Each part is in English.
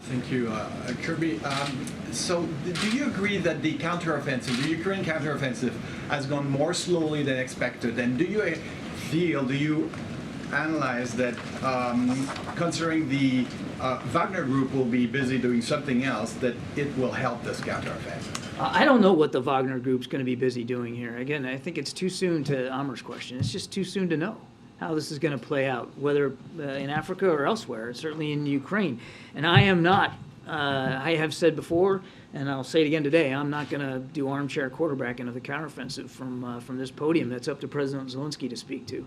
Thank you, Kirby. So, do you agree that the counteroffensive, the Ukraine counteroffensive, has gone more slowly than expected? And do you analyze that, considering the Wagner Group will be busy doing something else, that it will help this counteroffensive? I don't know what the Wagner Group's going to be busy doing here. Again, I think it's too soon to Amar's question. It's just too soon to know how this is going to play out, whether in Africa or elsewhere, certainly in Ukraine. And I am not, I have said before, and I'll say it again today, I'm not going to do armchair quarterbacking of the counteroffensive from this podium. That's up to President Zelensky to speak to.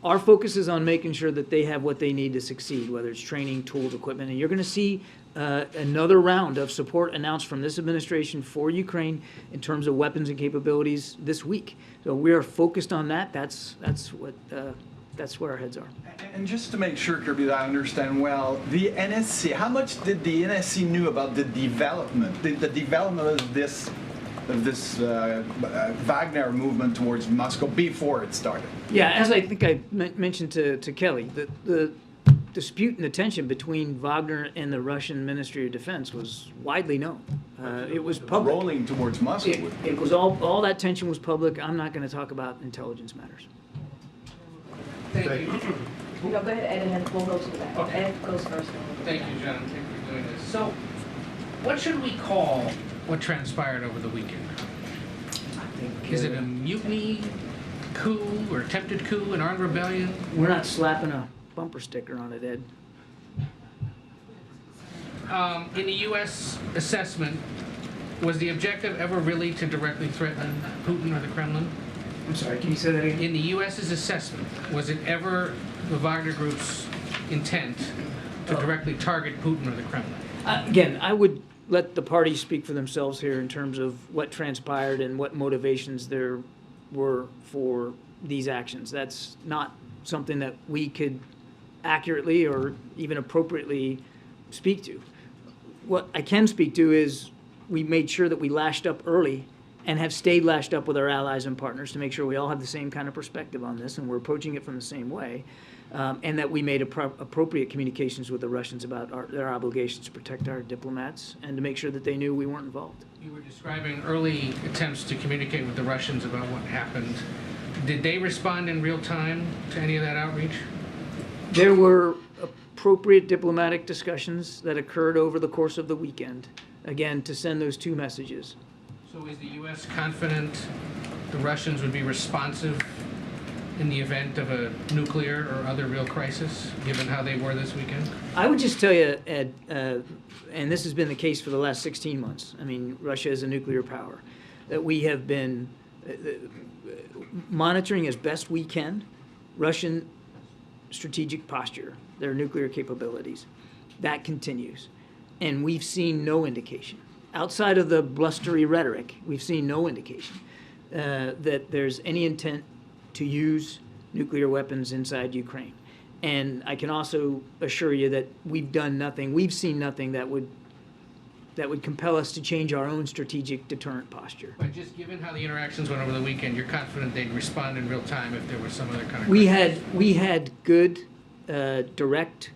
Our focus is on making sure that they have what they need to succeed, whether it's training, tools, equipment. And you're going to see another round of support announced from this administration for Ukraine in terms of weapons and capabilities this week. So we are focused on that. That's where our heads are. And just to make sure, Kirby, that I understand well, the NSC, how much did the NSC knew about the development, of this Wagner movement towards Moscow before it started? Yeah, as I think I mentioned to Kelly, the dispute and the tension between Wagner and the Russian Ministry of Defense was widely known. It was public. Rolling towards Moscow. It was all that tension was public. I'm not going to talk about intelligence matters. Thank you. No, go ahead, Ed, and then we'll go to the back. Okay. Ed goes first. Thank you, John. Thank you for doing this. So, what should we call what transpired over the weekend? Is it a mutiny, coup, or attempted coup, an armed rebellion? We're not slapping a bumper sticker on it, Ed. In the U.S. assessment, was the objective ever really to directly threaten Putin or the Kremlin? I'm sorry, can you say that again? In the U.S.'s assessment, was it ever the Wagner Group's intent to directly target Putin or the Kremlin? Again, I would let the parties speak for themselves here in terms of what transpired and what motivations there were for these actions. That's not something that we could accurately or even appropriately speak to. What I can speak to is we made sure that we lashed up early and have stayed lashed up with our allies and partners to make sure we all have the same kind of perspective on this and we're approaching it from the same way, and that we made appropriate communications with the Russians about their obligations to protect our diplomats and to make sure that they knew we weren't involved. You were describing early attempts to communicate with the Russians about what happened. Did they respond in real time to any of that outreach? There were appropriate diplomatic discussions that occurred over the course of the weekend, again, to send those two messages. So is the U.S. confident the Russians would be responsive in the event of a nuclear or other real crisis, given how they were this weekend? I would just tell you, Ed, and this has been the case for the last 16 months. I mean, Russia is a nuclear power, that we have been monitoring as best we can Russian strategic posture, their nuclear capabilities. That continues. And we've seen no indication. Outside of the blustery rhetoric, we've seen no indication that there's any intent to use nuclear weapons inside Ukraine. And I can also assure you that we've done nothing, we've seen nothing that would compel us to change our own strategic deterrent posture. But just given how the interactions went over the weekend, you're confident they'd respond in real time if there was some other kind of crisis? We had good, direct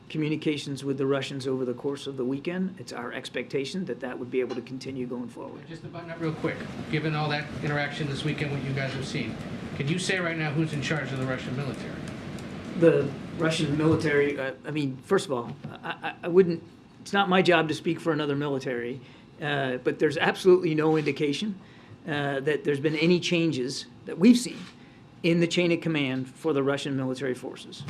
communications with the Russians over the course of the weekend. It's our expectation that that would be able to continue going forward. Just to button up real quick, given all that interaction this weekend, what you guys have seen, can you say right now who's in charge of the Russian military? The Russian military, I mean, first of all, I wouldn't, it's not my job to speak for another military, but there's absolutely no indication that there's been any changes that we've seen in the chain of command for the Russian military forces.